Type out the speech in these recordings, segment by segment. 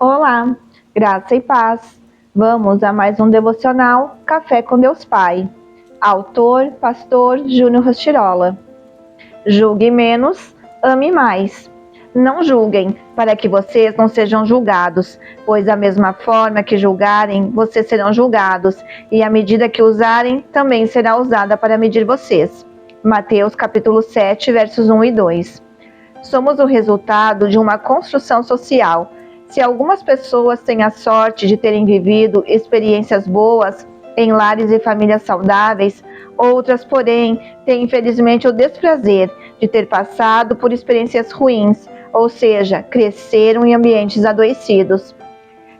Olá, graça e paz. Vamos a mais um devocional Café com Deus Pai. Autor, pastor Júnior Rostirola. Julgue menos, ame mais. Não julguem, para que vocês não sejam julgados, pois da mesma forma que julgarem, vocês serão julgados, e a medida que usarem também será usada para medir vocês. Mateus capítulo 7, versos 1 e 2. Somos o resultado de uma construção social. Se algumas pessoas têm a sorte de terem vivido experiências boas em lares e famílias saudáveis, outras, porém, têm infelizmente o desprazer de ter passado por experiências ruins, ou seja, cresceram em ambientes adoecidos.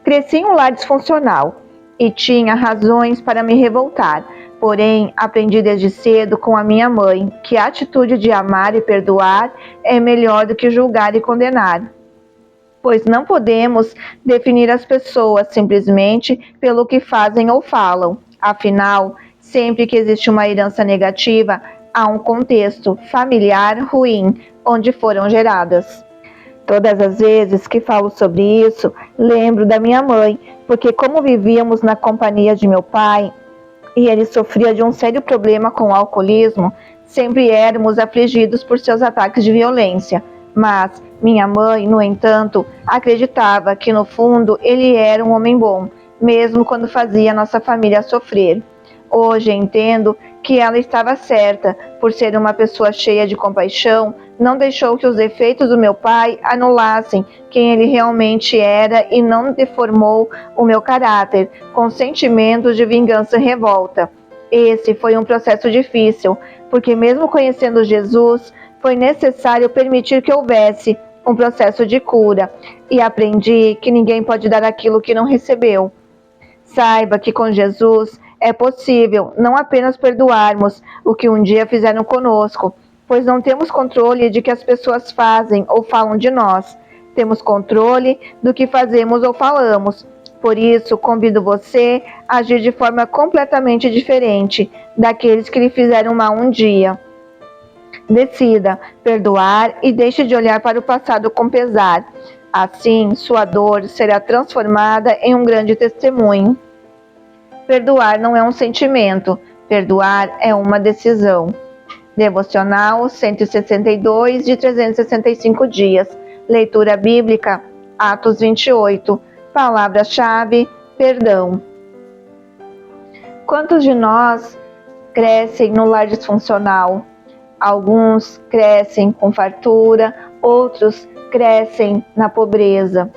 Cresci em um lar disfuncional e tinha razões para me revoltar, porém aprendi desde cedo com a minha mãe que a atitude de amar e perdoar é melhor do que julgar e condenar. Pois não podemos definir as pessoas simplesmente pelo que fazem ou falam. Afinal, sempre que existe uma herança negativa, há um contexto familiar ruim onde foram geradas. Todas as vezes que falo sobre isso, lembro da minha mãe, porque como vivíamos na companhia de meu pai e ele sofria de um sério problema com o alcoolismo, sempre éramos afligidos por seus ataques de violência. Mas minha mãe, no entanto, acreditava que no fundo ele era um homem bom, mesmo quando fazia nossa família sofrer. Hoje entendo que ela estava certa, por ser uma pessoa cheia de compaixão, não deixou que os defeitos do meu pai anulassem quem ele realmente era e não deformou o meu caráter com sentimentos de vingança e revolta. Esse foi um processo difícil, porque mesmo conhecendo Jesus, foi necessário permitir que houvesse um processo de cura, e aprendi que ninguém pode dar aquilo que não recebeu. Saiba que com Jesus é possível não apenas perdoarmos o que um dia fizeram conosco, pois não temos controle de que as pessoas fazem ou falam de nós. Temos controle do que fazemos ou falamos. Por isso, convido você a agir de forma completamente diferente daqueles que lhe fizeram mal um dia. Decida perdoar e deixe de olhar para o passado com pesar. Assim, sua dor será transformada em um grande testemunho. Perdoar não é um sentimento, perdoar é uma decisão. Devocional 162 de 365 dias. Leitura bíblica, Atos 28. Palavra-chave, perdão. Quantos de nós crescem no lar disfuncional? Alguns crescem com fartura, outros crescem na pobreza.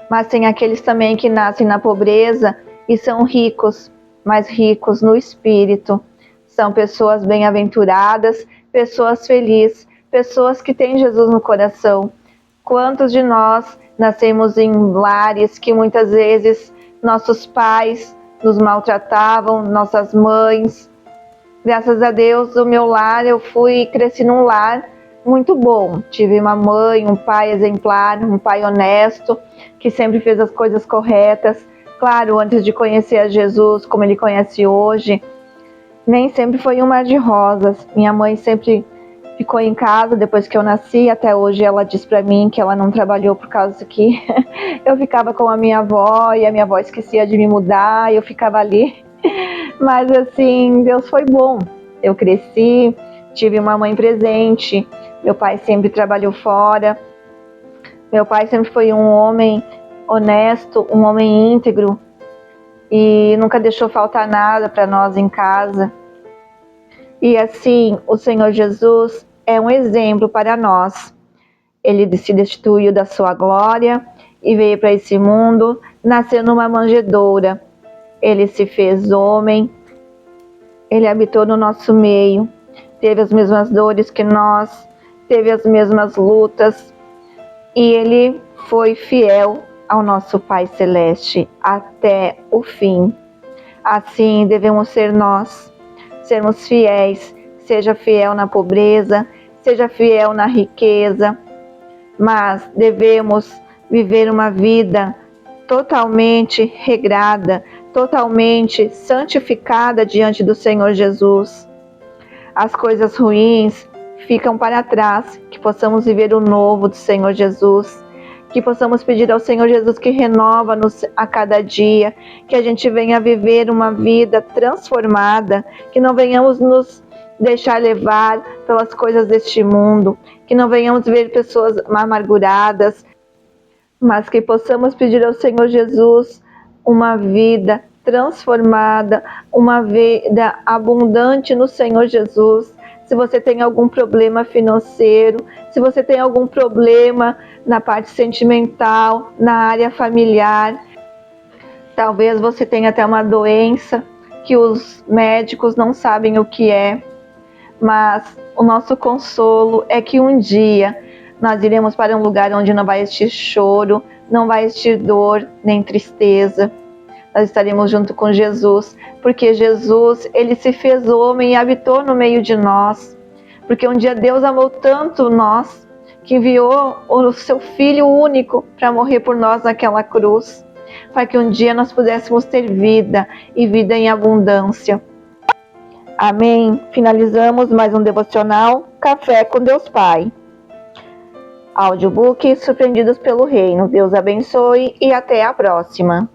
Mas tem aqueles também que nascem na pobreza e são ricos, mas ricos no espírito. São pessoas bem-aventuradas, pessoas felizes, pessoas que têm Jesus no coração. Quantos de nós nascemos em lares que muitas vezes nossos pais nos maltratavam, nossas mães? Graças a Deus, o meu lar, cresci num lar muito bom. Tive uma mãe, um pai exemplar, um pai honesto, que sempre fez as coisas corretas. Claro, antes de conhecer a Jesus como ele conhece hoje, nem sempre foi um mar de rosas. Minha mãe sempre ficou em casa depois que eu nasci. Até hoje ela diz para mim que ela não trabalhou por causa que eu ficava com a minha avó e a minha avó esquecia de me mudar e eu ficava ali. Mas assim, Deus foi bom. Eu cresci, tive uma mãe presente, meu pai sempre trabalhou fora. Meu pai sempre foi um homem honesto, um homem íntegro e nunca deixou faltar nada para nós em casa. E assim, o Senhor Jesus é um exemplo para nós. Ele se destituiu da sua glória e veio para esse mundo, nasceu numa manjedoura. Ele se fez homem, ele habitou no nosso meio, teve as mesmas dores que nós, teve as mesmas lutas, e ele foi fiel ao nosso Pai Celeste até o fim. Assim devemos ser nós, sermos fiéis, seja fiel na pobreza, seja fiel na riqueza, mas devemos viver uma vida totalmente regrada, totalmente santificada diante do Senhor Jesus. As coisas ruins ficam para trás, que possamos viver o novo do Senhor Jesus, que possamos pedir ao Senhor Jesus que renova-nos a cada dia, que a gente venha viver uma vida transformada, que não venhamos nos deixar levar pelas coisas deste mundo, que não venhamos ver pessoas amarguradas, mas que possamos pedir ao Senhor Jesus uma vida transformada, uma vida abundante no Senhor Jesus. Se você tem algum problema financeiro, se você tem algum problema na parte sentimental, na área familiar, talvez você tenha até uma doença que os médicos não sabem o que é, mas o nosso consolo é que um dia nós iremos para um lugar onde não vai existir choro, não vai existir dor, nem tristeza. Nós estaremos junto com Jesus, porque Jesus, ele se fez homem e habitou no meio de nós. Porque um dia Deus amou tanto nós, que enviou o seu Filho único para morrer por nós naquela cruz, para que um dia nós pudéssemos ter vida e vida em abundância. Amém? Finalizamos mais um devocional Café com Deus Pai. Audiobook Surpreendidos pelo Reino. Deus abençoe e até a próxima.